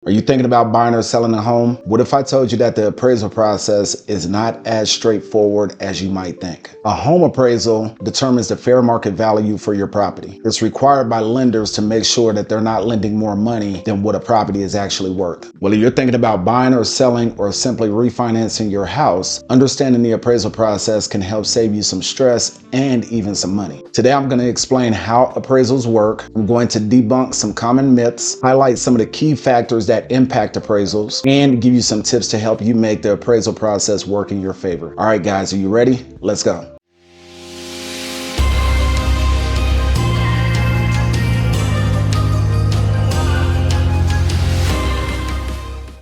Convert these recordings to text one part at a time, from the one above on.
Are you thinking about buying or selling a home? What if I told you that the appraisal process is not as straightforward as you might think? A home appraisal determines the fair market value for your property. It's required by lenders to make sure that they're not lending more money than what a property is actually worth. Whether you're thinking about buying or selling or simply refinancing your house, understanding the appraisal process can help save you some stress and even some money. Today, I'm going to explain how appraisals work. I'm going to debunk some common myths, highlight some of the key factors that impact appraisals, and give you some tips to help you make the appraisal process work in your favor. All right, guys, are you ready? Let's go.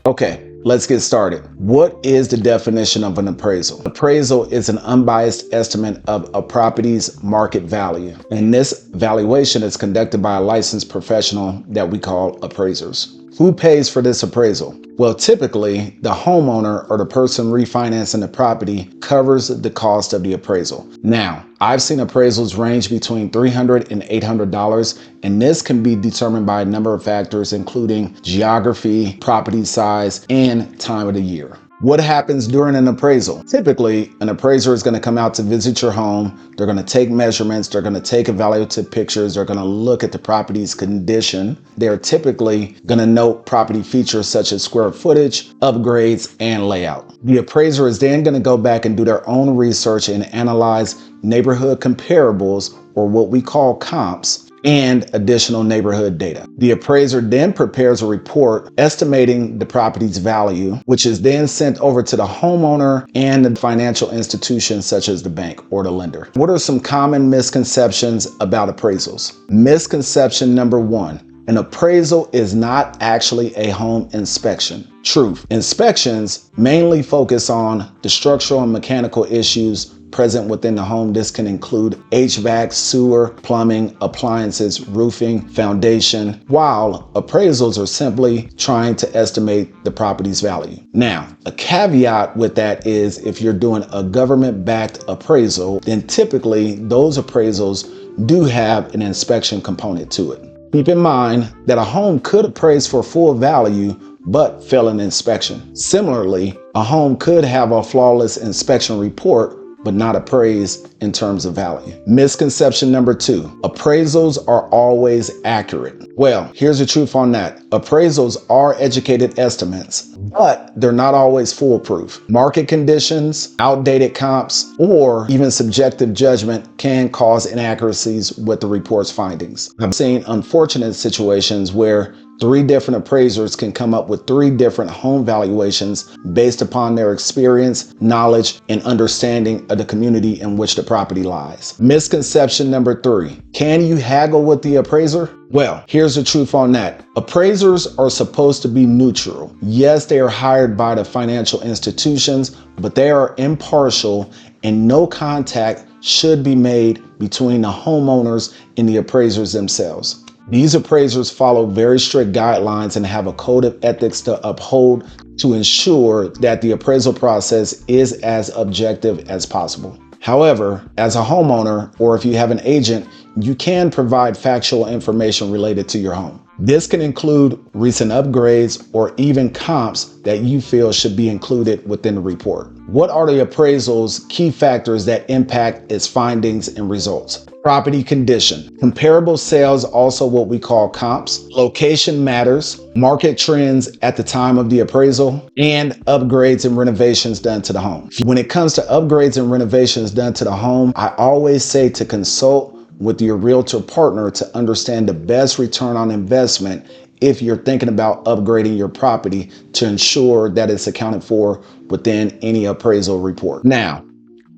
Okay. Let's get started. What is the definition of an appraisal? Appraisal is an unbiased estimate of a property's market value. And this valuation is conducted by a licensed professional that we call appraisers. Who pays for this appraisal? Well, typically, the homeowner or the person refinancing the property covers the cost of the appraisal. Now, I've seen appraisals range between $300 and $800, and this can be determined by a number of factors, including geography, property size, and time of the year. What happens during an appraisal? Typically, an appraiser is going to come out to visit your home. They're going to take measurements. They're going to take evaluative pictures. They're going to look at the property's condition. They're typically going to note property features such as square footage, upgrades, and layout. The appraiser is then going to go back and do their own research and analyze neighborhood comparables, or what we call comps, and additional neighborhood data. The appraiser then prepares a report estimating the property's value, which is then sent over to the homeowner and the financial institution such as the bank or the lender. What are some common misconceptions about appraisals? Misconception number one. An appraisal is not actually a home inspection. Truth. Inspections mainly focus on the structural and mechanical issues present within the home. This can include HVAC, sewer, plumbing, appliances, roofing, foundation, while appraisals are simply trying to estimate the property's value. Now, a caveat with that is if you're doing a government-backed appraisal, then typically those appraisals do have an inspection component to it. Keep in mind that a home could appraise for full value but fail an inspection. Similarly, a home could have a flawless inspection report but not appraised in terms of value. Misconception number two, appraisals are always accurate. Well, here's the truth on that. Appraisals are educated estimates, but they're not always foolproof. Market conditions, outdated comps, or even subjective judgment can cause inaccuracies with the report's findings. I've seen unfortunate situations where 3 different appraisers can come up with 3 different home valuations based upon their experience, knowledge, and understanding of the community in which the property lies. Misconception number 3, can you haggle with the appraiser? Well, here's the truth on that. Appraisers are supposed to be neutral. Yes, they are hired by the financial institutions, but they are impartial and no contact should be made between the homeowners and the appraisers themselves. These appraisers follow very strict guidelines and have a code of ethics to uphold to ensure that the appraisal process is as objective as possible. However, as a homeowner, or if you have an agent, you can provide factual information related to your home. This can include recent upgrades or even comps that you feel should be included within the report. What are the appraisal's key factors that impact its findings and results? Property condition. Comparable sales, also what we call comps. Location matters. Market trends at the time of the appraisal, and upgrades and renovations done to the home. When it comes to upgrades and renovations done to the home, I always say to consult with your realtor partner to understand the best return on investment if you're thinking about upgrading your property to ensure that it's accounted for within any appraisal report. Now,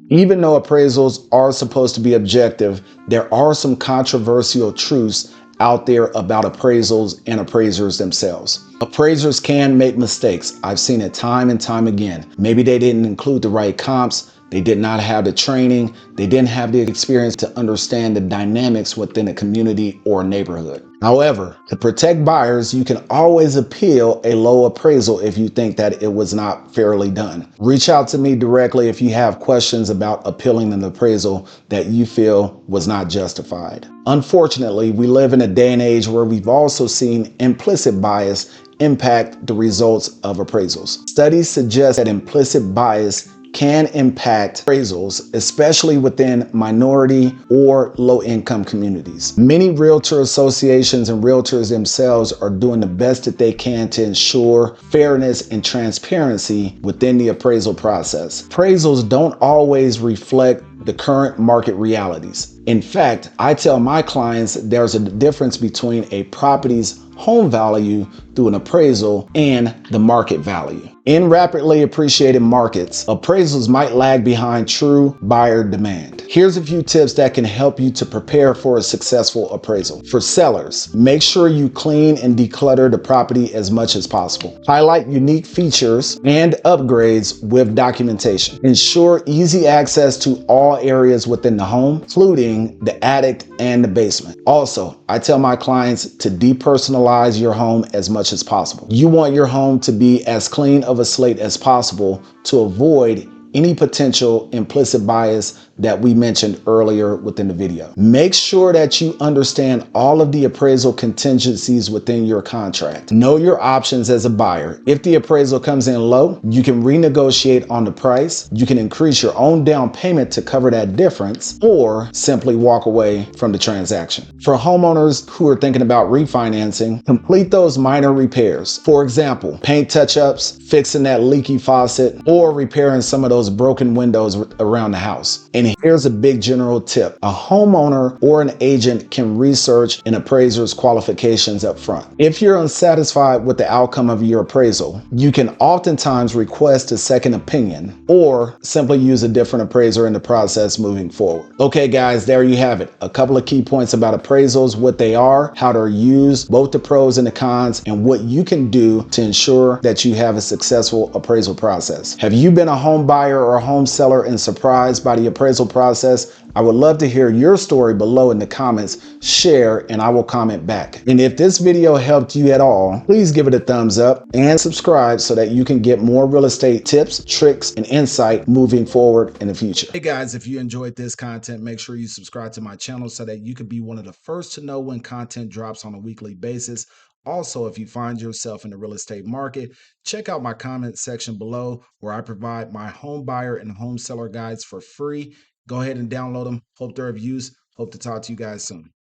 even though appraisals are supposed to be objective, there are some controversial truths out there about appraisals and appraisers themselves. Appraisers can make mistakes. I've seen it time and time again. Maybe they didn't include the right comps. They did not have the training. They didn't have the experience to understand the dynamics within a community or neighborhood. However, to protect buyers, you can always appeal a low appraisal if you think that it was not fairly done. Reach out to me directly if you have questions about appealing an appraisal that you feel was not justified. Unfortunately, we live in a day and age where we've also seen implicit bias impact the results of appraisals. Studies suggest that implicit bias can impact appraisals, especially within minority or low-income communities. Many realtor associations and realtors themselves are doing the best that they can to ensure fairness and transparency within the appraisal process. Appraisals don't always reflect the current market realities. In fact, I tell my clients there's a difference between a property's home value through an appraisal and the market value. In rapidly appreciated markets, appraisals might lag behind true buyer demand. Here's a few tips that can help you to prepare for a successful appraisal. For sellers, make sure you clean and declutter the property as much as possible. Highlight unique features and upgrades with documentation. Ensure easy access to all areas within the home, including the attic and the basement. Also, I tell my clients to depersonalize your home as much as possible. You want your home to be as clean of a slate as possible to avoid any potential implicit bias that we mentioned earlier within the video. Make sure that you understand all of the appraisal contingencies within your contract. Know your options as a buyer. If the appraisal comes in low, you can renegotiate on the price. You can increase your own down payment to cover that difference, or simply walk away from the transaction. For homeowners who are thinking about refinancing, complete those minor repairs. For example, paint touch-ups, fixing that leaky faucet, or repairing some of those broken windows around the house. And here's a big general tip. A homeowner or an agent can research an appraiser's qualifications up front. If you're unsatisfied with the outcome of your appraisal, you can oftentimes request a second opinion or simply use a different appraiser in the process moving forward. Okay guys, there you have it. A couple of key points about appraisals, what they are, how they're used, both the pros and the cons, and what you can do to ensure that you have a successful appraisal process. Have you been a home buyer or a home seller and surprised by the appraisal process? I would love to hear your story below in the comments. Share and I will comment back. And if this video helped you at all, please give it a thumbs up and subscribe so that you can get more real estate tips, tricks, and insight moving forward in the future. Hey guys, if you enjoyed this content, make sure you subscribe to my channel so that you can be one of the first to know when content drops on a weekly basis. Also, if you find yourself in the real estate market, check out my comment section below where I provide my home buyer and home seller guides for free. Go ahead and download them. Hope they're of use. Hope to talk to you guys soon.